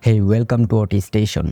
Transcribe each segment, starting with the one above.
Hey welcome to ওটি station.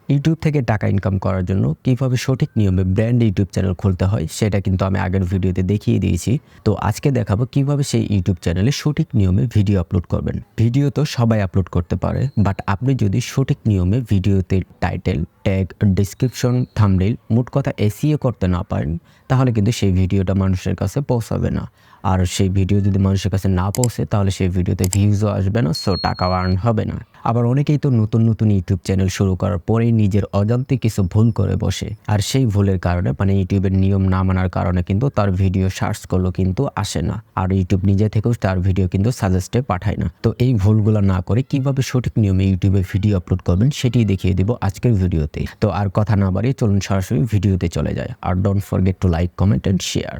YouTube থেকে টাকা ইনকাম করার জন্য কিভাবে সঠিক নিয়মে ব্র্যান্ড ইউটিউব চ্যানেল খুলতে হয় সেটা কিন্তু আমি আগের ভিডিওতে দেখিয়ে দিয়েছি। তো আজকে দেখাবো কিভাবে সেই ইউটিউব চ্যানেলে সঠিক নিয়মে ভিডিও আপলোড করবেন। ভিডিও তো সবাই আপলোড করতে পারে, বাট আপনি যদি সঠিক নিয়মে ভিডিওতে টাইটেল, ট্যাগ, ডেসক্রিপশন, থাম্বনেইল মোট কথা এসইও করতে না পারেন তাহলে কিন্তু সেই ভিডিওটা মানুষের কাছে পৌঁছাবে না। আর সেই ভিডিও যদি মানুষের কাছে না পৌঁছে তাহলে সেই ভিডিওতে ভিউজও আসবে না, সো টাকাও আর্ন হবে না। আবার অনেকেই তো নতুন নতুন ইউটিউব চ্যানেল শুরু করার পরেই নিজের অজান্তে কিছু ভুল করে বসে, আর সেই ভুলের কারণে ইউটিউবের নিয়ম না মানার কারণে কিন্তু তার ভিডিও সার্চ করলেও কিন্তু আসে না, আর ইউটিউব নিজে থেকেও তার ভিডিও কিন্তু সাজেস্টে পাঠায় না। তো এই ভুলগুলো না করে কিভাবে সঠিক নিয়মে ইউটিউবে ভিডিও আপলোড করবেন সেটি দেখিয়ে দিব আজকের ভিডিওতে। তো আর কথা না বাড়িয়ে চলুন সরাসরি ভিডিওতে চলে যায়। আর don't forget to like, comment and share.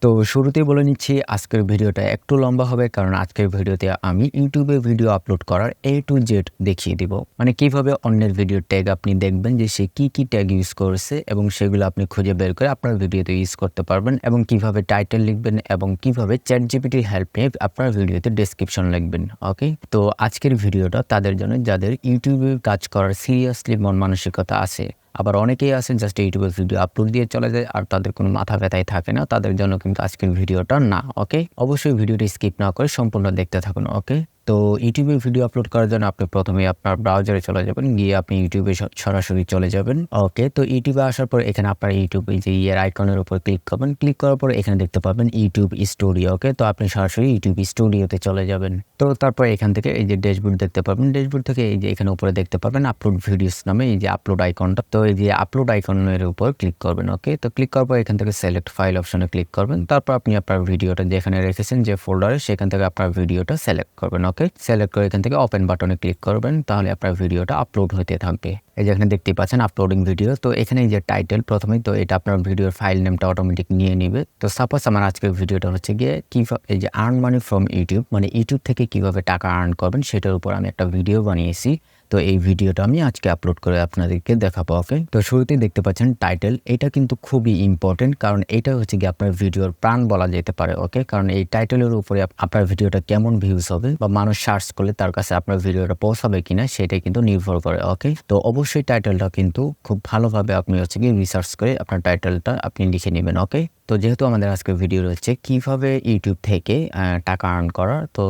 তো শুরুতেই বলে নিচ্ছি আজকের ভিডিওটা একটু লম্বা হবে, কারণ আজকের ভিডিওতে আমি ইউটিউবে ভিডিও আপলোড করার A to Z দেখিয়ে দিব। কিভাবে অন্যের ভিডিও ট্যাগ আপনি দেখবেন যে সে কি ট্যাগ ইউজ করেছে এবং সেগুলো আপনি খুঁজে বের করে আপনার ভিডিওতে ইউজ করতে পারবেন, এবং কিভাবে টাইটেল লিখবেন এবং কিভাবে চ্যাটজিপিটির হেল্প নিয়ে আপনার ভিডিওতে ডেসক্রিপশন লিখবেন। ওকে, তো আজকের ভিডিওটা তাদের জন্য যাদের ইউটিউবে কাজ করার সিরিয়াসলি মন মানসিকতা আছে। আবার অনেকেই আছে জাস্ট ইউটিউবে ভিডিও আপলোড দিয়ে চলে যায় আর তাদের কোনো মাথা ব্যথাই থাকে না, তাদের জন্য কিন্তু আজকের ভিডিওটা না। ওকে, অবশ্যই ভিডিওটি স্কিপ না করে সম্পূর্ণ দেখতে থাকুন। ওকে, তো ইউটিউবে ভিডিও আপলোড করার জন্য আপনি প্রথমে আপনার ব্রাউজারে চলে যাবেন, গিয়ে আপনি ইউটিউবে সরাসরি চলে যাবেন। ওকে, তো ইউটিউবে আসার পর এখানে আপনার ইউটিউবে যে আইকনের উপর ক্লিক করবেন। ক্লিক করার পর এখানে দেখতে পাবেন ইউটিউব স্টুডিও। ওকে, তো আপনি সরাসরি ইউটিউব স্টুডিওতে চলে যাবেন। তো তারপর এখান থেকে এই যে ড্যাশবোর্ড দেখতে পাবেন, ড্যাশবোর্ড থেকে এই যে এখানে উপরে দেখতে পাবেন আপলোড ভিডিওস নামে এই যে আপলোড আইকনটা। তো এই যে আপলোড আইকনের উপর ক্লিক করবেন। ওকে, তো ক্লিক করার পর এখান থেকে সিলেক্ট ফাইল অপশনে ক্লিক করবেন। তারপর আপনি আপনার ভিডিওটা যেখানে রেখেছেন যে ফোল্ডারে সেখান থেকে আপনার ভিডিওটা সিলেক্ট করবেন। ওকে, সিলেক্ট করে এখান থেকে ওপেন বাটনে ক্লিক করবেন, তাহলে আপনার ভিডিওটা আপলোড হতে থাকবে। এই যে এখানে দেখতেই পাচ্ছেন আপলোডিং ভিডিও। তো এখানে এই যে টাইটেল প্রথমেই, তো এটা আপনার ভিডিওর ফাইল নেমটা অটোমেটিক নিয়ে নিবে। তো সাপোজ আমার আজকের ভিডিওটা হচ্ছে গিয়ে কিভাবে এই যে earn money from YouTube, YouTube থেকে কিভাবে টাকা আর্ন করবেন সেটার উপর আমি একটা ভিডিও বানিয়েছি। তো এই ভিডিওটা আমি আজকে আপলোড করে আপনাদেরকে দেখাবো। ওকে, তো শুরুতেই দেখতে পাচ্ছেন টাইটেল, এটা কিন্তু খুবই ইম্পর্টেন্ট, কারণ এটা হচ্ছে গিয়ে আপনার ভিডিওর প্রাণ বলা যেতে পারে। ওকে, কারণ এই টাইটেলের উপরে আপনার ভিডিওটা কেমন ভিউজ হবে বা মানুষ সার্চ করলে তার কাছে আপনার ভিডিওটা পৌঁছাবে কিনা সেটা কিন্তু নির্ভর করে। ওকে, তো অবশ্যই টাইটেলটা কিন্তু খুব ভালোভাবে আপনি হচ্ছে গিয়ে রিসার্চ করে আপনার টাইটেলটা আপনি লিখে নেবেন। ওকে, তো যেহেতু আমাদের আজকের ভিডিও রয়েছে কিভাবে ইউটিউব থেকে টাকা আর্ন করা, তো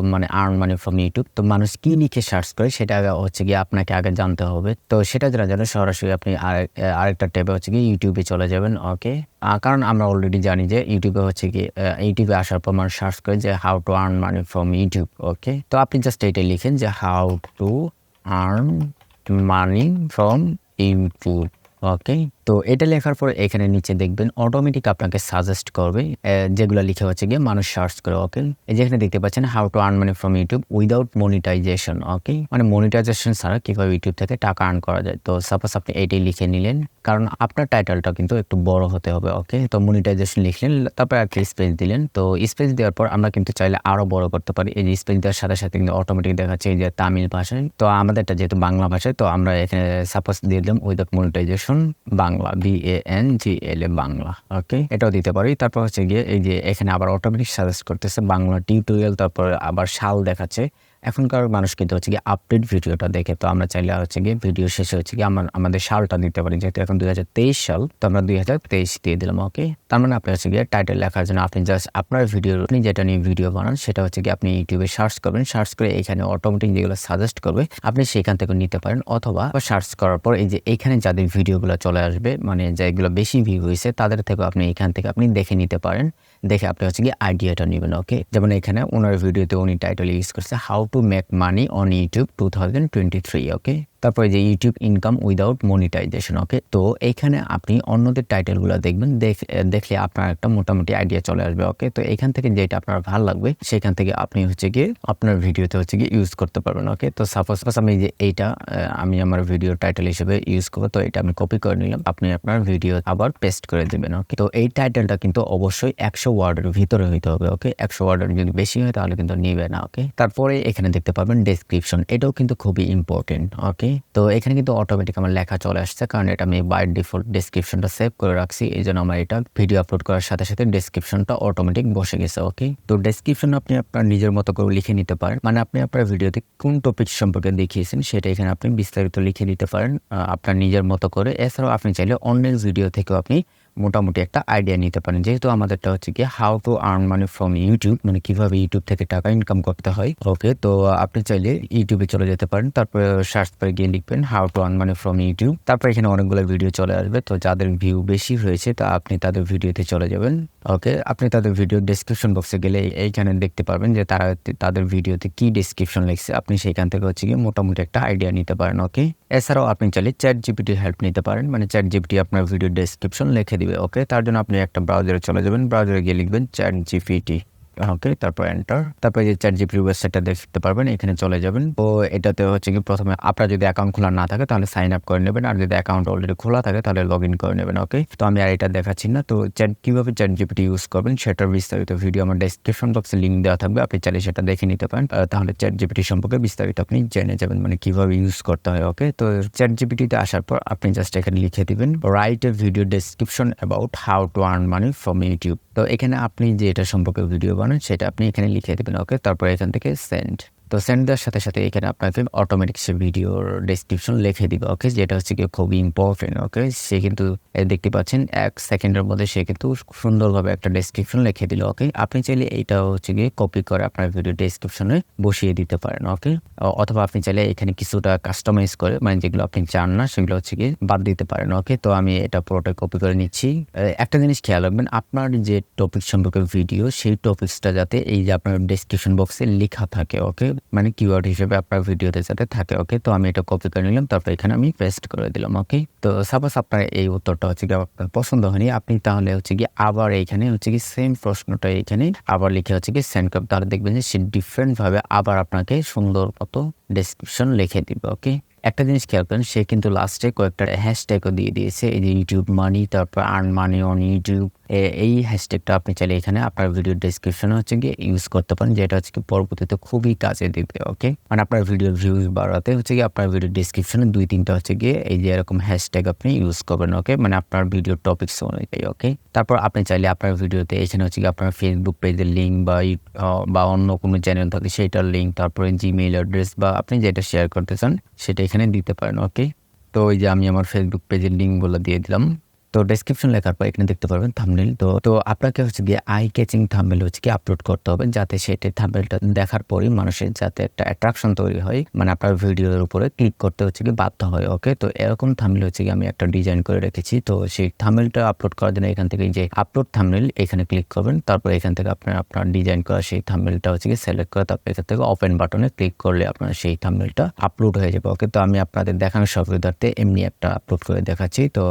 আর্ন মানি ফ্রম ইউটিউব, তো মানুষ কি লিখে সার্চ করে সেটা হচ্ছে গিয়ে আপনাকে আগে জানতে হবে। তো সেটা জানার জন্য সরাসরি আপনি আরেকটা ট্যাবে হচ্ছে গিয়ে ইউটিউবে চলে যাবেন। ওকে, কারণ আমরা অলরেডি জানি যে ইউটিউবে হচ্ছে গিয়ে ইউটিউবে আসার পর মানুষ সার্চ করে যে how to earn money from YouTube. Okay, তো আপনি জাস্ট এইটাই লিখেন যে how to earn money from YouTube. Okay, তো এটা লেখার পর এখানে নিচে দেখবেন অটোমেটিক আপনাকে সাজেস্ট করবে যেগুলো লিখে হচ্ছে গিয়ে মানুষ সার্চ করে। ওকে, এই যে এখানে দেখতে পাচ্ছেন how to earn money from YouTube without monetisation. Okay, monetisation ছাড়া কিভাবে ইউটিউব থেকে টাকা আর্ন করা যায়। তো সাপোজ আপনি এইটাই লিখে নিলেন, কারণ আপনার টাইটেলটা কিন্তু একটু বড় হতে হবে। ওকে, তো মনিটাইজেশন লিখলেন, তারপর একটা স্পেস দিলেন। তো স্পেস দেওয়ার পর আমরা কিন্তু চাইলে আরো বড় করতে পারি। এই যে স্পেস দেওয়ার সাথে সাথে কিন্তু অটোমেটিক দেখাচ্ছে এই যে তামিল ভাষায়, তো আমাদেরটা যেহেতু বাংলা ভাষায়, তো আমরা এখানে সাপোজ দিয়ে দিলাম without monetization Bangla, BANGLA Bangla. Okay, এটাও দিতে পারি। তারপর হচ্ছে গিয়ে এই যে এখানে আবার অটোমেটিক সাজেস্ট করতেছে বাংলা টিউটোরিয়াল, তারপর আবার সাল দেখাচ্ছে। এখনকার মানুষ কিন্তু হচ্ছে গিয়ে আপডেট ভিডিওটা দেখে, তো আমরা চাইলে হচ্ছে গিয়ে ভিডিও শেষে হচ্ছে গিয়ে আমাদের সালটা দিতে পারি, যেহেতু এখন 2023 সাল, তো আমরা 2023 দিয়ে দিলাম। ওকে, তার আপনি হচ্ছে গিয়ে টাইটেল লেখার জন্য আপনি জাস্ট আপনার ভিডিও, আপনি যেটা নিয়ে ভিডিও বানান সেটা হচ্ছে গিয়ে আপনি ইউটিউবে সার্চ করবেন। সার্চ করে এখানে অটোমেটিক যেগুলো সাজেস্ট করবে আপনি সেখান থেকে নিতে পারেন, অথবা সার্চ করার পর এই যে এখানে যাদের ভিডিওগুলো চলে আসবে, যেগুলো বেশি ভিউ হয়েছে তাদের থেকে আপনি এখান থেকে আপনি দেখে নিতে পারেন, দেখে আপনি হচ্ছে গিয়ে আইডিয়াটা নেবেন। ওকে, যেমন এখানে ওনার ভিডিওতে উনি টাইটেল ইউজ করছে how to make money on YouTube 2023। ওকে, তারপরে যে ইউটিউব ইনকাম উইদাউট মনিটাইজেশন। ওকে, তো এইখানে আপনি অন্যদের টাইটেলগুলো দেখবেন, দেখলে আপনার একটা মোটামুটি আইডিয়া চলে আসবে। ওকে, তো এখান থেকে যেটা আপনার ভালো লাগবে সেখান থেকে আপনি হচ্ছে গিয়ে আপনার ভিডিওতে হচ্ছে গিয়ে ইউজ করতে পারবেন। ওকে, তো সাপোজ আমি যে এইটা আমি আমার ভিডিও টাইটেল হিসেবে ইউজ করবো, তো এটা আমি কপি করে নিলাম, আপনি আপনার ভিডিও আবার পেস্ট করে দেবেন। ওকে, তো এই টাইটেলটা কিন্তু অবশ্যই 100 ওয়ার্ডের ভিতরে হইতে হবে। ওকে, 100 ওয়ার্ডের যদি বেশি হয় তাহলে কিন্তু নিবে না। ওকে, তারপরে এখানে দেখতে পাবেন ডেসক্রিপশন, এটাও কিন্তু খুবই ইম্পর্টেন্ট। ওকে, ওকে। তো এখানে কিন্তু অটোমেটিক আমার লেখা চলে আসছে, কারণ এটা আমি বাই ডিফল্ট ডেসক্রিপশনটা সেভ করে রাখছি। এই জন্য আমার এটা ভিডিও আপলোড করার সাথে সাথে ডেসক্রিপশনটা অটোমেটিক বসে গেছে। ওকে, তো ডেসক্রিপশন আপনি আপনার নিজের মতো করে লিখে নিতে পারেন, মানে আপনি আপনার ভিডিওতে কোন টপিক সম্পর্কে দেখিয়েছেন সেটা এখানে আপনি বিস্তারিত লিখে দিতে পারেন আপনার নিজের মতো করে। এছাড়াও আপনি চাইলে অন্যের ভিডিও থেকেও আপনি মোটামুটি একটা আইডিয়া নিতে পারেন। যেহেতু আমাদেরটা হচ্ছে কি how to earn money from YouTube, মানে কিভাবে ইউটিউব থেকে টাকা ইনকাম করতে হয়। ওকে, তো আপনি চাইলে ইউটিউবে চলে যেতে পারেন, তারপরে সার্চ করে গিয়ে লিখবেন how to earn money from YouTube. তারপর এখানে অনেকগুলো ভিডিও চলে আসবে, তো যাদের ভিউ বেশি হয়েছে তা আপনি তাদের ভিডিওতে চলে যাবেন। ওকে, আপনি তাদের ভিডিও ডেসক্রিপশন বক্সে গেলে এইখানে দেখতে পারবেন যে তারা তাদের ভিডিওতে কি ডেসক্রিপশন লিখছে, আপনি সেইখান থেকে হচ্ছে গিয়ে মোটামুটি একটা আইডিয়া নিতে পারেন। ওকে, এছাড়াও আপনি চাইলে ChatGPT হেল্প নিতে পারেন, মানে ChatGPT আপনার ভিডিও ডেসক্রিপশন লিখে দিবে। ওকে, তার জন্য আপনি একটা ব্রাউজারে চলে যাবেন, ব্রাউজারে গিয়ে লিখবেন ChatGPT। ওকে, তারপর এন্টার। তারপর যে ChatGPT ওয়েবসাইটটা দেখতে পারবেন, এখানে চলে যাবেন। তো এটাতে হচ্ছে কি প্রথমে আপনার যদি অ্যাকাউন্ট খোলা না থাকে তাহলে সাইন আপ করে নেবেন, আর যদি অ্যাকাউন্ট অলরেডি খোলা থাকে তাহলে লগ ইন করে নেবেন। ওকে, তো আমি আর এটা দেখাচ্ছি না। তো কিভাবে ChatGPT ইউজ করবেন সেটার বিস্তারিত ভিডিও আমার ডেসক্রিপশন বক্সে লিঙ্ক দেওয়া থাকবে, আপনি চাইলে সেটা দেখে নিতে পারেন। তাহলে ChatGPT সম্পর্কে বিস্তারিত আপনি জেনে যাবেন, মানে কিভাবে ইউজ করতে হয়। ওকে, তো ChatGPT তে আসার পর আপনি জাস্ট এখানে লিখে দিবেন write a video description about how to earn money from YouTube. তো এখানে আপনি যে এটা সম্পর্কে ভিডিও বানান সেটা আপনি এখানে লিখে দেবেন। ওকে, তারপর এখান থেকে সেন্ড। তো সেন্ড দেওয়ার সাথে সাথে এখানে আপনাকে অটোমেটিক সে ভিডিওর ডেসক্রিপশন লিখে দিবে। ওকে, যেটা হচ্ছে কি খুবই ইম্পর্টেন্ট। ওকে, সে কিন্তু দেখতে পাচ্ছেন 1 সেকেন্ডের মধ্যে সে কিন্তু সুন্দরভাবে একটা ডেসক্রিপশন লিখে দিল। ওকে, আপনি চাইলে এইটা হচ্ছে গিয়ে কপি করে আপনার ভিডিও ডেসক্রিপশনে বসিয়ে দিতে পারেন। ওকে, অথবা আপনি চাইলে এখানে কিছুটা কাস্টমাইজ করে, মানে যেগুলো আপনি চান না সেগুলো হচ্ছে গিয়ে বাদ দিতে পারেন। ওকে, তো আমি এটা পুরোটা কপি করে নিচ্ছি। একটা জিনিস খেয়াল রাখবেন, আপনার যে টপিক সম্পর্কে ভিডিও সেই টপিকসটা যাতে এই যে আপনার ডেসক্রিপশন বক্সে লেখা থাকে। ওকে, মানে কিওয়ার্ড হিসেবে আপনার ভিডিওতে যাতে থাকে। ওকে, তো আমি এটা কপি করে নিলাম, তারপর এখানে আমি পেস্ট করে দিলাম। ওকে, তো সাপোজ আপনার এই উত্তরটা হচ্ছে কি আপনার পছন্দ হয়নি, আপনি তাহলে হচ্ছে কি আবার এইখানে হচ্ছে কি সেম প্রশ্নটা এখানে আবার লিখে হচ্ছে কি সেন্ড করবেন, তাহলে দেখবেন যে সে ডিফারেন্ট ভাবে আবার আপনাকে সুন্দর মতো ডেসক্রিপশন লিখে দিবে। ওকে, একটা জিনিস খেয়াল করেন, সে কিন্তু লাস্টে কয়েকটা হ্যাশট্যাগও দিয়ে দিয়েছে, এই যে ইউটিউব মানি, তারপর আর্ন মানি অন ইউটিউব। এই হ্যাশট্যাগটা আপনি চাইলে এখানে আপনার ভিডিও ডেসক্রিপশনে হচ্ছে গিয়ে ইউজ করতে পারেন, যেটা হচ্ছে কি পরবর্তীতে খুবই কাজে দিবে। ওকে, মানে আপনার ভিডিওর ভিউজ বাড়াতে হচ্ছে গিয়ে আপনার ভিডিও ডেসক্রিপশনে 2-3টা হচ্ছে গিয়ে এই যে এরকম হ্যাশট্যাগ আপনি ইউজ করবেন। ওকে, মানে আপনার ভিডিও টপিকস অনুযায়ী। ওকে, তারপর আপনি চাইলে আপনার ভিডিওতে এখানে হচ্ছে গিয়ে আপনার ফেসবুক পেজের লিঙ্ক বা অন্য কোনো চ্যানেল থাকে সেটার লিঙ্ক, তারপরে জিমেইল অ্যাড্রেস বা আপনি যেটা শেয়ার করতে চান সেটা এখানে দিতে পারেন। ওকে, তো ওই যে আমি আমার ফেসবুক পেজের লিঙ্কগুলো দিয়ে দিলাম। তো ডেসক্রিপশন লেখার পর এখানে দেখতে পারবেন থাম্বনেল। তো আপনাকে হচ্ছে গিয়ে আই ক্যাচিং থাম্বনেল হচ্ছে কি আপলোড করতে হবে, যাতে সেটা থাম্বনেলটা দেখার পরই মানুষের যাতে একটা অ্যাট্রাকশন তৈরি হয়, মানে আপনার ভিডিওর উপরে ক্লিক করতে হচ্ছে কি বাধ্য হয়। ওকে, তো এরকম থাম্বনেল হচ্ছে কি আমি একটা ডিজাইন করে রেখেছি। তো সেই থাম্বনেলটা আপলোড করার জন্য এখান থেকে যে আপলোড থাম্বনেল এখানে ক্লিক করবেন, তারপর এখান থেকে আপনার ডিজাইন করা সেই থাম্বনেলটা হচ্ছে কি সিলেক্ট করে তারপর এখান থেকে ওপেন বাটনে ক্লিক করলে আপনার সেই থাম্বনেলটা আপলোড হয়ে যাবে। ওকে, তো আমি আপনাদের দেখানোর সুবিধার্থে এমনি একটা আপলোড করে দেখাচ্ছি। তো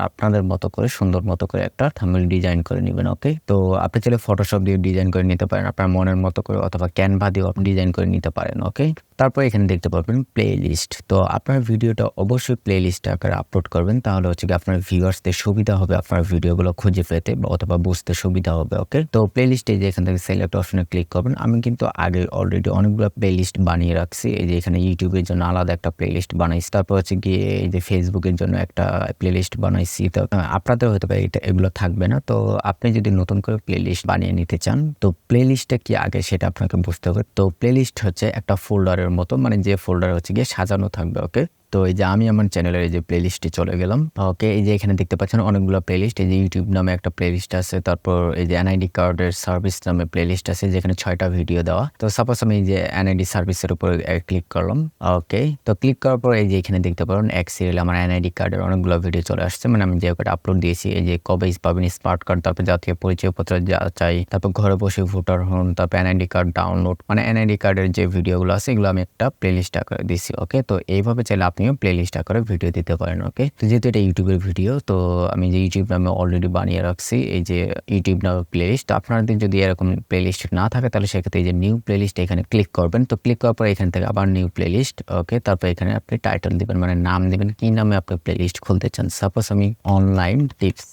আপনাদের মতো করে সুন্দর মতো করে একটা থাম্বনেল ডিজাইন করে নেবেন। ওকে, তো আপনি চাইলে ফটোশপ দিয়ে ডিজাইন করে নিতে পারেন আপনার মনের মতো করে, অথবা ক্যানভা দিয়েও আপনি ডিজাইন করে নিতে পারেন। ওকে, তারপর এখানে দেখতে পাবেন প্লে লিস্ট। তো আপনার ভিডিওটা অবশ্যই প্লে লিস্ট আকারে আপলোড করবেন, তাহলে হচ্ছে কি আপনার ভিউয়ার্সদের সুবিধা হবে আপনার ভিডিওগুলো খুঁজে পেতে অথবা বুঝতে সুবিধা হবে। ওকে, তো প্লে লিস্টে যে এখান থেকে সিলেক্ট অপশনে ক্লিক করবেন। আমি কিন্তু আগে অলরেডি অনেকগুলো প্লে লিস্ট বানিয়ে রাখছি, এই যে এখানে ইউটিউবের জন্য আলাদা একটা প্লে লিস্ট বানাইছি, তারপর হচ্ছে গিয়ে এই যে ফেসবুকের জন্য একটা প্লে লিস্ট বানাইছি। তো আপনাদের হয়তো এগুলো থাকবে না, তো আপনি যদি নতুন করে প্লে লিস্ট বানিয়ে নিতে চান, তো প্লে লিস্টটা কি আগে সেটা আপনাকে বুঝতে হবে। তো প্লে লিস্ট হচ্ছে একটা ফোল্ডারের মতো, মানে যে ফোল্ডার হচ্ছে গিয়ে সাজানো থাকবে। ওকে, তো এই যে আমি আমার চ্যানেলের এই যে প্লেলিস্টে চলে গেলাম। ওকে, এই যে এখানে দেখতে পাচ্ছেন অনেকগুলো প্লেলিস্ট, এই যে ইউটিউব নামে একটা প্লেলিস্ট আছে, তারপর এই যে এনআইডি কার্ডের সার্ভিস নামে প্লেলিস্ট আছে যেখানে 6টা ভিডিও দেওয়া। তো সাপোজ আমি এই যে এনআইডি সার্ভিসের উপর ক্লিক করলাম। ওকে, তো ক্লিক করার পর এই যে এখানে দেখতে পারেন এক সিরিয়াল আমার এনআইডি কার্ডের অনেকগুলো ভিডিও চলে আসছে, মানে আমি যে কটা আপলোড দিয়েছি, এই যে কবে পাবেন স্মার্ট কার্ড, তারপর জাতীয় পরিচয়পত্র যা চাই, তারপর ঘরে বসে ভোটার হন, তারপর এনআইডি কার্ড ডাউনলোড, মানে এনআইডি কার্ডের যে ভিডিওগুলো আছে এগুলো আমি একটা প্লেলিস্ট আকারে দিয়েছি। ওকে, তো এইভাবে চাইলে আপনিও প্লেলিস্ট আকারে ভিডিও দিতে পারেন। ওকে, তো যেহেতু এটা ইউটিউবের ভিডিও, তো আমি যে ইউটিউব নামে অলরেডি বানিয়ে রাখছি এই যে ইউটিউব নামে প্লেলিস্ট। তো আপনাদের যদি এরকম প্লেলিস্ট না থাকে তাহলে সেক্ষেত্রে এই যে নিউ প্লেলিস্ট এখানে ক্লিক করবেন। তো ক্লিক করার পর এখান থেকে আবার নিউ প্লেলিস্ট। ওকে, তারপর এখানে আপনি টাইটেল দিবেন, মানে নাম দিবেন কি নামে আপনি প্লেলিস্ট খুলতে চান। সাপোজ আমি অনলাইন টিপস।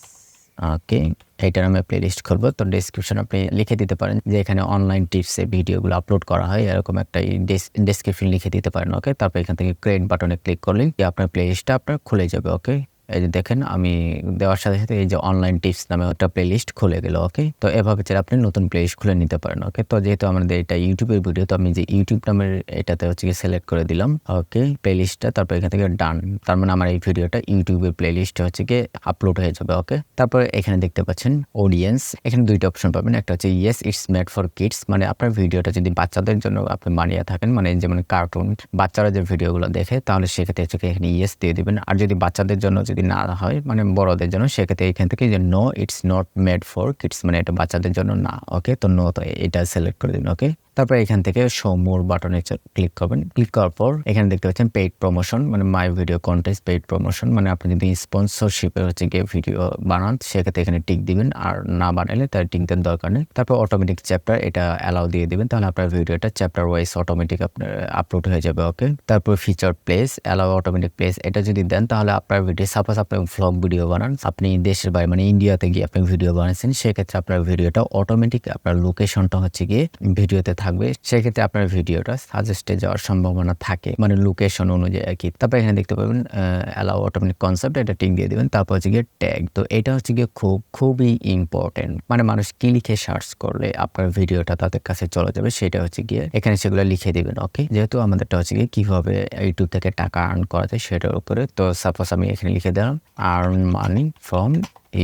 ওকে, এইটার নামে প্লেলিস্ট খুলবো। তো ডেসক্রিপশন আপনি লিখে দিতে পারেন যে এখানে অনলাইন টিপসে ভিডিওগুলো আপলোড করা হয়, এরকম একটা ডেসক্রিপশন লিখে দিতে পারেন। ওকে, তারপর এখান থেকে ক্রিয়েট বাটনে ক্লিক করলেই আপনার প্লেলিস্টটা আপনার খুলে যাবে। ওকে, এই যে দেখেন আমি দেওয়ার সাথে সাথে এই যে অনলাইন টিপস নামে একটা প্লেলিস্ট খুলে গেল। ওকে, তো এভাবে চাইলে আপনি নতুন প্লেলিস্ট খুলে নিতে পারেন। ওকে, তো যেহেতু আমাদের এটা ইউটিউবের ভিডিও, তো আমি যে ইউটিউব নামের এটাতে হচ্ছে কি সিলেক্ট করে দিলাম। ওকে, প্লেলিস্টটা, তারপর এখান থেকে ডান। তার মানে আমার এই ভিডিওটা ইউটিউবের প্লেলিস্টে হচ্ছে কি আপলোড হয়ে যাবে। ওকে, তারপর এখানে দেখতে পাচ্ছেন অডিয়েন্স, এখানে দুইটা অপশন পাবেন। একটা হচ্ছে yes it's made for kids, মানে আপনার ভিডিওটা যদি বাচ্চাদের জন্য আপনি বানিয়ে থাকেন, মানে যেমন কার্টুন বাচ্চারা যে ভিডিওগুলো দেখে, তাহলে সেক্ষেত্রে হচ্ছে এখানে ইয়েস দিয়ে দিবেন। আর যদি বাচ্চাদের জন্য যদি না হয়, মানে বড়দের জন্য, সেক্ষেত্রে এখান থেকে যে no it's not made for kids, মানে এটা বাচ্চাদের জন্য না। ওকে, তো নো, তো এটা সিলেক্ট করে দিন। ওকে, তারপর এখান থেকে শো মোর বাটনে ক্লিক করবেন। ক্লিক করার পর এখানে দেখতে পাচ্ছেন পেইড প্রমোশন, মানে my video content paid promotion, মানে আপনি যদি স্পন্সরশিপে হচ্ছে গিয়ে ভিডিও বানান, সেক্ষেত্রে এখানে টিক দিবেন, আর না বানালে তার টিক দেওয়ার দরকার নেই। তারপর অটোমেটিক চ্যাপ্টার, এটা অ্যালাউ দিয়ে দিবেন, তাহলে আপনার ভিডিওটা চ্যাপ্টার ওয়াইজ অটোমেটিক আপনার আপলোড হয়ে যাবে। ওকে, তারপর feature place, allow automatic place, এটা যদি দেন তাহলে আপনার ভিডিও, সাপোজ আপনি ভ্লগ ভিডিও বানান, আপনি দেশের বাইরে মানে ইন্ডিয়াতে গিয়ে আপনি ভিডিও বানাচ্ছেন, সেক্ষেত্রে আপনার ভিডিওটা অটোমেটিক আপনার লোকেশনটা হচ্ছে গিয়ে ভিডিওতে থাকবে, সেক্ষেত্রে আপনার ভিডিওটা সাজেস্টে যাওয়ার সম্ভাবনা থাকে, মানে লোকেশন অনুযায়ী আর কি। তারপর এখানে দেখতে পাবেন অ্যালাউ অটোমেটিক কনসেপ্ট, এটা টিক দিয়ে দিবেন। তারপর হচ্ছে গিয়ে ট্যাগ, তো এটা হচ্ছে গিয়ে খুবই ইম্পর্টেন্ট, মানে মানুষ কি লিখে সার্চ করলে আপনার ভিডিওটা তাদের কাছে চলে যাবে, সেটা হচ্ছে গিয়ে এখানে সেগুলো লিখে দিবেন। ওকে, যেহেতু আমাদেরটা হচ্ছে গিয়ে কিভাবে ইউটিউব থেকে টাকা আর্ন করা যায় সেটার উপরে, তো সাপোজ আমি এখানে লিখে দিলাম earn money from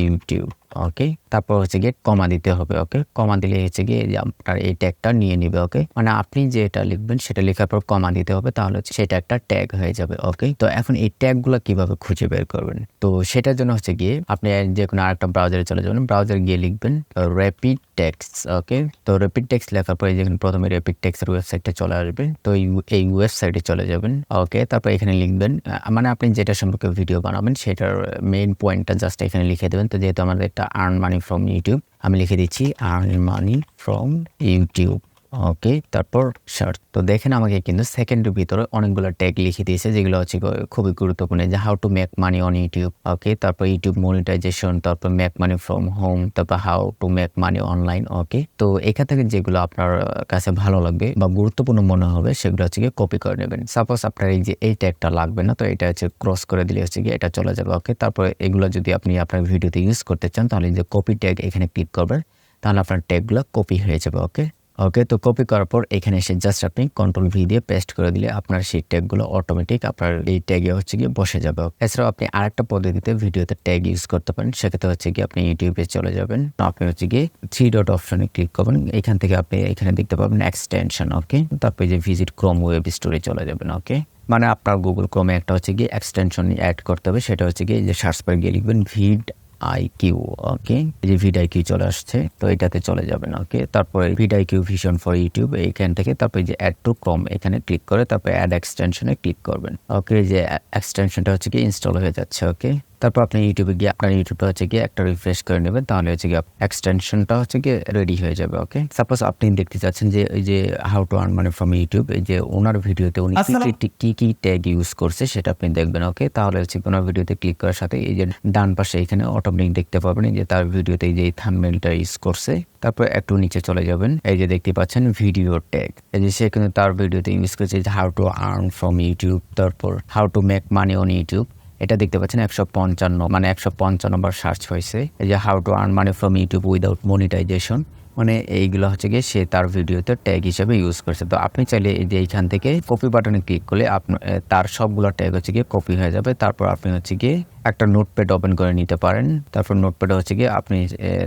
YouTube. Okay, তারপর হচ্ছে গিয়ে কমা দিতে হবে। ওকে, কমা দিলে হচ্ছে গিয়ে যে আপনার এই ট্যাগটা নিয়ে নিবে। ওকে, মানে আপনি যেটা লিখবেন সেটা লেখার পর কমা দিতে হবে, তাহলে হচ্ছে সেটা একটা ট্যাগ হয়ে যাবে। ওকে, তো এখন এই ট্যাগগুলো কিভাবে খুঁজে বের করবেন, তো সেটার জন্য হচ্ছে গিয়ে আপনি যে কোনো আরেকটা ব্রাউজারে চলে যাবেন, ব্রাউজারে গিয়ে লিখবেন র্যাপিড টেক্সট। ওকে, তো র্যাপিড টেক্সট লেখার পরে যেখানে প্রথমে র্যাপিড টেক্সটের ওয়েবসাইটটা চলে আসবে, তো এই ওয়েবসাইটে চলে যাবেন। ওকে, তারপর এখানে লিখবেন মানে আপনি যেটা সম্পর্কে ভিডিও বানাবেন সেটার মেইন পয়েন্টটা জাস্ট এখানে লিখে দেবেন। তো যেহেতু আমাদের একটা আর্ন মানি ফ্রম ইউটিউব, আমি লিখে দিচ্ছি earn money from YouTube. Okay, তারপর সার্চ, তো দেখেন আমাকে কিন্তু সেকেন্ডের ভিতরে অনেকগুলো ট্যাগ লিখে দিয়েছে, যেগুলো হচ্ছে খুবই গুরুত্বপূর্ণ, যে how to make money on YouTube. Okay, তারপর ইউটিউব মনিটাইজেশন, তারপর মেক মানি ফ্রম হোম, তারপর how to make money online. Okay, তো এখান থেকে যেগুলো আপনার কাছে ভালো লাগবে বা গুরুত্বপূর্ণ মনে হবে সেগুলো হচ্ছে গিয়ে কপি করে নেবেন। সাপোজ আপনার এই যে এই ট্যাগটা লাগবে না, তো এটা হচ্ছে ক্রস করে দিলে হচ্ছে গিয়ে এটা চলে যাবে। ওকে, তারপর এগুলো যদি আপনি আপনার ভিডিওতে ইউজ করতে চান, তাহলে যে কপি ট্যাগ এখানে ক্লিক করবেন, তাহলে আপনার ট্যাগগুলো কপি হয়ে যাবে। ওকে, ওকে, তো কপি করার পর এখানে এসে জাস্ট আপনি কন্ট্রোল ভি দিয়ে পেস্ট করে দিলে আপনার সেই ট্যাগগুলো অটোমেটিক আপনার এই ট্যাগে হচ্ছে গিয়ে বসে যাবে। এছাড়াও আপনি আরেকটা পদ্ধতিতে ভিডিওতে ট্যাগ ইউজ করতে পারেন, সেক্ষেত্রে হচ্ছে গিয়ে আপনি ইউটিউবে চলে যাবেন, আপনি হচ্ছে গিয়ে থ্রি ডট অপশনে ক্লিক করবেন, এখান থেকে আপনি এখানে দেখতে পাবেন এক্সটেনশন। ওকে, তারপর যে ভিজিট ক্রোম ওয়েব স্টোরে চলে যাবেন। ওকে, মানে আপনার গুগল ক্রোমে একটা হচ্ছে গিয়ে এক্সটেনশন অ্যাড করতে হবে, সেটা হচ্ছে গিয়ে যে সার্চ বারে গিয়ে লিখবেন VidIQ। ওকে, এই যে VidIQ চলে আসছে, তো এটাতে চলে যাবেন। ওকে, তারপরে VidIQ ভিশন ফর ইউটিউব, এইখান থেকে তারপরে যে অ্যাড টু ক্রোম এখানে ক্লিক করে তারপরে অ্যাড এক্সটেনশনে ক্লিক করবেন। ওকে, যে এক্সটেনশনটা হচ্ছে কি ইনস্টল হয়ে যাচ্ছে। ওকে, তারপর আপনি ইউটিউবে গিয়ে আপনার ইউটিউবটা হচ্ছে গিয়ে একটা রিফ্রেশ করে নেবেন, তাহলে হচ্ছে গিয়ে এক্সটেনশনটা হচ্ছে গিয়ে রেডি হয়ে যাবে। ওকে, সাপোজ আপনি দেখতে চাচ্ছেন যে এই যে how to earn money from YouTube, এই যে ওনার ভিডিওতে উনি কি ট্যাগ ইউজ করছে সেটা আপনি দেখবেন। ওকে, তাহলে হচ্ছে ওনার ভিডিওতে ক্লিক করার সাথে এই যে ডান পাশে এখানে অটোমেটিক দেখতে পাবেন যে তার ভিডিওতে এই যে থাম্বনেলটা ইউজ করছে। তারপর একটু নিচে চলে যাবেন, এই যে দেখতে পাচ্ছেন ভিডিও ট্যাগ, এই যে সে কিন্তু তার ভিডিওতে ইউজ করেছে how to earn from YouTube, তারপর how to make money on YouTube, এটা দেখতে পাচ্ছেন 155, মানে 155 বার সার্চ হয়েছে। এই যে how to earn money from YouTube without monetisation, মানে এইগুলো হচ্ছে গিয়ে সে তার ভিডিওতে ট্যাগ হিসেবে ইউজ করছে। তো আপনি চাইলে এই যে এইখান থেকে কপি বাটনে ক্লিক করলে তার সবগুলো ট্যাগ হচ্ছে গিয়ে কপি হয়ে যাবে। তারপর আপনি হচ্ছে গিয়ে একটা নোটপ্যাড ওপেন করে নিতে পারেন, তারপর নোটপ্যাডে হচ্ছে গিয়ে আপনি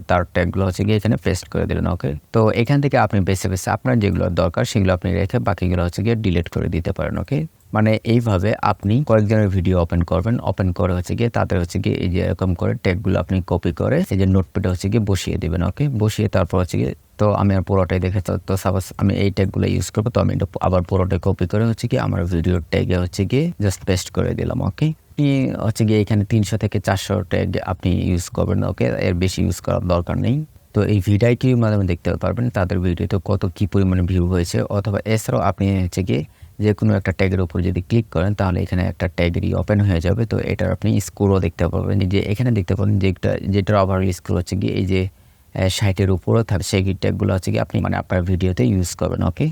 তার ট্যাগগুলো হচ্ছে গিয়ে এখানে পেস্ট করে দিলেন। ওকে, তো এখান থেকে আপনি বেছে আপনার যেগুলো দরকার সেগুলো আপনি রেখে বাকিগুলো হচ্ছে গিয়ে ডিলিট করে দিতে পারেন। ওকে, মানে এইভাবে আপনি কয়েকজনের ভিডিও ওপেন করবেন, ওপেন করে হচ্ছে গিয়ে তাদের হচ্ছে গিয়ে এই যে এরকম করে ট্যাগগুলো আপনি কপি করে এই যে নোটপ্যাডে হচ্ছে গিয়ে বসিয়ে দিবেন। ওকে, বসিয়ে তারপর হচ্ছে গিয়ে, তো আমি আর পুরোটাই দেখে, তো সাপোজ আমি এই ট্যাগগুলো ইউজ করবো, তো আমি এটা আবার পুরোটাই কপি করে হচ্ছে গিয়ে আমার ভিডিওর ট্যাগে হচ্ছে গিয়ে জাস্ট পেস্ট করে দিলাম। ওকে, আপনি হচ্ছে গিয়ে এখানে 300 থেকে 400 ট্যাগ আপনি ইউজ করবেন। ওকে, এর বেশি ইউজ করার দরকার নেই। তো এই ভিডিওর মাধ্যমে দেখতে পারবেন তাদের ভিডিওতে কত কি পরিমাণে ভিউ হয়েছে, অথবা এছাড়াও আপনি হচ্ছে গিয়ে যে কোনো একটা ট্যাগের উপর যদি ক্লিক করেন তাহলে এখানে একটা ট্যাগেরই ওপেন হয়ে যাবে। তো এটার আপনি স্ক্রলও দেখতে পাবেন, যে এখানে দেখতে পাবেন যেটার ওভারঅল স্ক্রল হচ্ছে গিয়ে এই যে 60-এর উপরও থাকে সেই ট্যাগগুলো হচ্ছে গিয়ে আপনি মানে আপনার ভিডিওতে ইউজ করবেন। ওকে,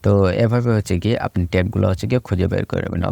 তো এভাবে হচ্ছে গিয়ে আপনি ট্যাগগুলো হচ্ছে গিয়ে খুঁজে বের করে নেবেন।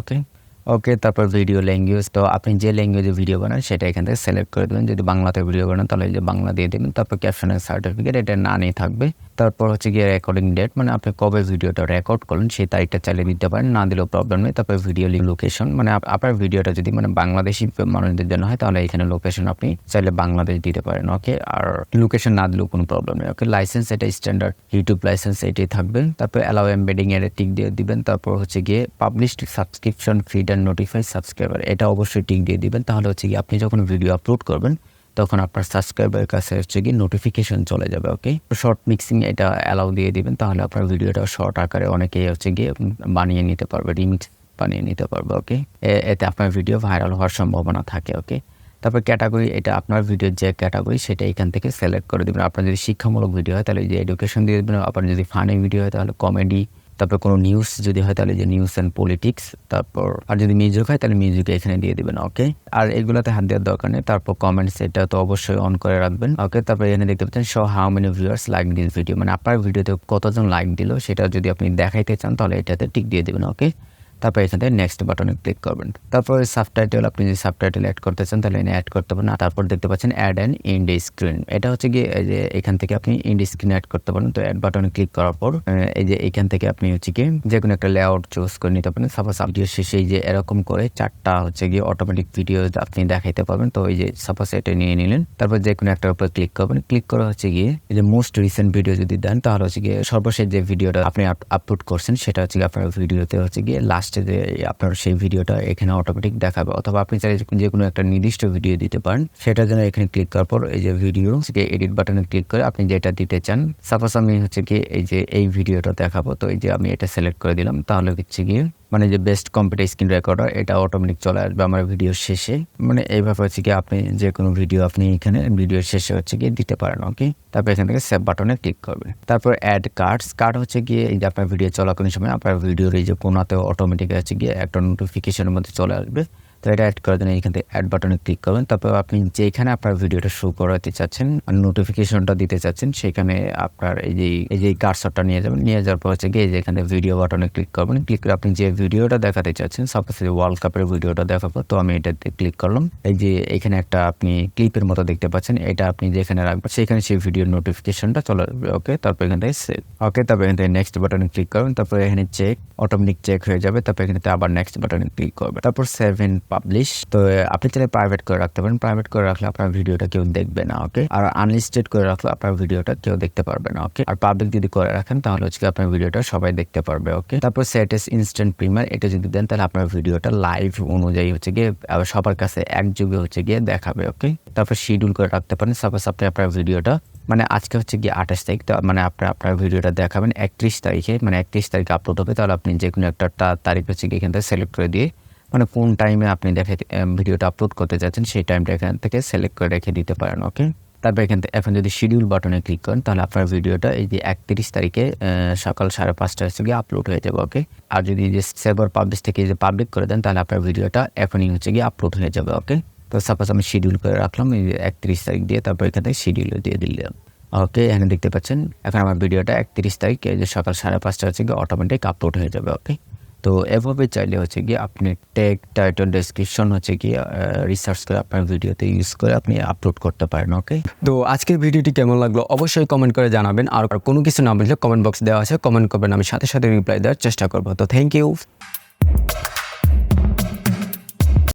ওকে, তারপর ভিডিও ল্যাঙ্গুয়েজ, তো আপনি যে ল্যাঙ্গুয়েজে ভিডিও বানান সেটা এখান থেকে সিলেক্ট করে দেবেন। যদি বাংলাতে ভিডিও বানান তাহলে এই যে বাংলা দিয়ে দেবেন। তারপর ক্যাপশন এন্ড সার্টিফিকেট এটা না নিয়ে থাকবে। তারপর হচ্ছে গিয়ে রেকর্ডিং ডেট, মানে আপনি কবে ভিডিওটা রেকর্ড করলেন সেই তারিখটা চালিয়ে দিতে পারেন, না দিলেও প্রবলেম নেই। তারপর ভিডিও লোকেশন, মানে আপনার ভিডিওটা যদি মানে বাংলাদেশি মানুষদের জন্য হয় তাহলে এখানে লোকেশন আপনি চাইলে বাংলাদেশ দিতে পারেন। ওকে, আর লোকেশন না দিলেও কোনো প্রবলেম নেই। ওকে, লাইসেন্স এটা স্ট্যান্ডার্ড ইউটিউব লাইসেন্স এটাই থাকবে। তারপর অ্যালাউ এমবেডিং এর টিক দিয়ে দিবেন। তারপর হচ্ছে গিয়ে published subscription feed and notify subscriber, এটা অবশ্যই টিক দিয়ে দিবেন। তাহলে হচ্ছে গিয়ে আপনি যখন ভিডিও আপলোড করবেন তখন আপনার সাবস্ক্রাইবারের কাছে হচ্ছে গিয়ে নোটিফিকেশন চলে যাবে। ওকে, শর্ট মিক্সিং এটা অ্যালাউ দিয়ে দিবেন। তাহলে আপনার ভিডিওটা শর্ট আকারে অনেকেই হচ্ছে গিয়ে বানিয়ে নিতে পারবে, রিমিক্স বানিয়ে নিতে পারবে। ওকে, এতে আপনার ভিডিও ভাইরাল হওয়ার সম্ভাবনা থাকে। ওকে, তারপর ক্যাটাগরি, এটা আপনার ভিডিওর যে ক্যাটাগরি সেটা এখান থেকে সিলেক্ট করে দেবেন। আপনার যদি শিক্ষামূলক ভিডিও হয় তাহলে যে এডুকেশন দিয়ে দেবেন। আপনার যদি ফানি ভিডিও হয় তাহলে কমেডি। তারপর কোনো নিউজ যদি হয় তাহলে যে নিউজ অ্যান্ড পলিটিক্স। তারপর আর যদি মিউজিক হয় তাহলে মিউজিক এখানে দিয়ে দিবেন। ওকে, আর এগুলোতে হাত দেওয়ার দরকার নেই। তারপর কমেন্টস এটা তো অবশ্যই অন করে রাখবেন। ওকে, তারপর এখানে দেখতে পাচ্ছেন show how many viewers like this video, মানে আপনার ভিডিওতে কতজন লাইক দিল সেটা যদি আপনি দেখাইতে চান তাহলে এটাতে টিক দিয়ে দেবেন। ওকে, তারপর এখান থেকে নেক্সট বাটনে ক্লিক করবেন। তারপর সাবটাইটেল, আপনি যদি সাবটাইটেল অ্যাড করতে চান তাহলে এনে অ্যাড করতে পারেন। তারপর দেখতে পাচ্ছেন অ্যাড অ্যান্ড ইন্ড স্ক্রিন, এটা হচ্ছে গিয়ে এই যে এখান থেকে আপনি ইন্ড স্ক্রিন অ্যাড করতে পারেন। তো অ্যাড বাটনে ক্লিক করার পর এই যে এখান থেকে আপনি হচ্ছে গিয়ে যে কোনো একটা লেআউট চুজ করে নিতে পারেন। সাপোজ ভিডিও শেষে এই যে এরকম করে 4টা হচ্ছে গিয়ে অটোমেটিক ভিডিও আপনি দেখাইতে পারবেন। তো এই যে সাপোজ এটা নিয়ে নিলেন, তারপর যে কোনো একটার উপর ক্লিক করবেন। ক্লিক করে হচ্ছে গিয়ে এই যে মোস্ট রিসেন্ট ভিডিও যদি দেন তাহলে হচ্ছে গিয়ে সর্বশেষ যে ভিডিওটা আপনি আপলোড করছেন সেটা হচ্ছে গিয়ে আপনার ভিডিওতে হচ্ছে গিয়ে লাস্টে যে আপনার সেই ভিডিওটা এখানে অটোমেটিক দেখাবে। অথবা আপনি চাইলে যে কোনো একটা নির্দিষ্ট ভিডিও দিতে পারেন, সেটার জন্য এখানে ক্লিক করার পর এই যে ভিডিও এডিট বাটনে ক্লিক করে আপনি যেটা দিতে চান। সাপোজ আমি হচ্ছে গিয়ে এই যে এই ভিডিওটা দেখাবো, তো এই যে আমি এটা সিলেক্ট করে দিলাম। তাহলে হচ্ছে গিয়ে মানে যে বেস্ট কম্পিউটার স্ক্রিন রেকর্ডার এটা অটোমেটিক চলে আসবে আমার ভিডিও শেষে। মানে এইভাবে হচ্ছে গিয়ে আপনি যে কোনো ভিডিও আপনি এখানে ভিডিওর শেষে হচ্ছে গিয়ে দিতে পারেন। ওকে, তারপর এখান থেকে সেভ বাটনে ক্লিক করবেন। তারপর অ্যাড কার্ড হচ্ছে গিয়ে এই যে আপনার ভিডিও চলাকালীন সময় আপনার ভিডিওর এই যে কোনাতে অটোমেটিক হচ্ছে গিয়ে একটা নোটিফিকেশনের মধ্যে চলে আসবে। তো এটা অ্যাড করার জন্য এখান থেকে অ্যাড বাটনে ক্লিক করবেন। তারপর আপনি যেখানে আপনার ভিডিওটা শো করাতে চাচ্ছেন আর নোটিফিকেশনটা দিতে চাচ্ছেন সেখানে আপনার এই যে কার্সরটা নিয়ে যাবেন। নিয়ে যাওয়ার পর হচ্ছে গিয়ে এখানে ভিডিও বাটনে ক্লিক করবেন। ক্লিক করে আপনি যে ভিডিওটা দেখাতে চাচ্ছেন, সাপোজ ওয়ার্ল্ড কাপের ভিডিওটা দেখাবো, তো আমি এটাতে ক্লিক করলাম। এই যে এখানে একটা আপনি ক্লিপের মতো দেখতে পাচ্ছেন, এটা আপনি যেখানে রাখবেন সেখানে সেই ভিডিওর নোটিফিকেশনটা চলে আসবে। ওকে, তারপর এখান থেকে সেভ। ওকে, তারপর এখান থেকে নেক্সট বাটনে ক্লিক করবেন। তারপর এখানে চেক, অটোমেটিক চেক হয়ে যাবে। তারপর এখানে আবার নেক্সট বাটনে ক্লিক করবেন। তারপর সেভ এন্ড পাবলিশ, তো আপনি চাইলে প্রাইভেট করে রাখতে পারেন। প্রাইভেট করে রাখলে আপনার ভিডিওটা কেউ দেখবে না। ওকে, আর আনলিস্টেড করে রাখলে আপনার ভিডিওটা কেউ দেখতে পারবে না। ওকে, আর পাবলিক যদি করে রাখেন তাহলে হচ্ছে আপনার ভিডিওটা সবাই দেখতে পারবে। ওকে, তারপর সেট এস ইনস্ট্যান্ট প্রিমিয়ার, এটা যদি দেন তাহলে আপনার ভিডিওটা লাইভ অনুযায়ী হচ্ছে গিয়ে সবার কাছে একযোগে হচ্ছে গিয়ে দেখাবে। ওকে, তারপর শিডিউল করে রাখতে পারেন। সাপোজ আপনি আপনার ভিডিওটা মানে আজকে হচ্ছে গিয়ে 28 তারিখ, তো মানে আপনার ভিডিওটা দেখাবেন 31 তারিখে, মানে 31 তারিখে আপলোড হবে। তাহলে আপনি যে কোনো একটা তারিখ হচ্ছে গিয়ে এখান থেকে সিলেক্ট করে দিয়ে মানে কোন টাইমে আপনি ভিডিওটা আপলোড করতে চাচ্ছেন সেই টাইমটা এখান থেকে সিলেক্ট করে রেখে দিতে পারেন। ওকে, তারপর এখান থেকে এখন যদি শিডিউল বাটনে ক্লিক করেন তাহলে আপনার ভিডিওটা এই যে 31 তারিখে সকাল 5:30 হচ্ছে গিয়ে আপলোড হয়ে যাবে। ওকে, আর যদি যে সেভার পাবলিশ থেকে যে পাবলিক করে দেন তাহলে আপনার ভিডিওটা এখনই হচ্ছে গিয়ে আপলোড হয়ে যাবে। ওকে, তো সাপোজ আমি শিডিউল করে রাখলাম এই 31 তারিখ দিয়ে, তারপর এখান থেকে শিডিউল দিয়ে দিলাম। ওকে, এখানে দেখতে পাচ্ছেন এখন আমার ভিডিওটা 31 তারিখ যে সকাল 5:30 হচ্ছে গিয়ে অটোমেটিক আপলোড হয়ে যাবে। ওকে, তো এভাবে চাইলে হচ্ছে গিয়ে আপনি ট্যাগ, টাইটেল, ডেসক্রিপশন হচ্ছে গিয়ে রিসার্চ করে আপনার ভিডিওতে ইউজ করে আপনি আপলোড করতে পারেন। ওকে, তো আজকের ভিডিওটি কেমন লাগলো অবশ্যই কমেন্ট করে জানাবেন। আর কোনো কিছু না বুঝলে কমেন্ট বক্স দেওয়া আছে, কমেন্ট করবেন, আমি সাথে সাথে রিপ্লাই দেওয়ার চেষ্টা করবো। তো থ্যাংক ইউ।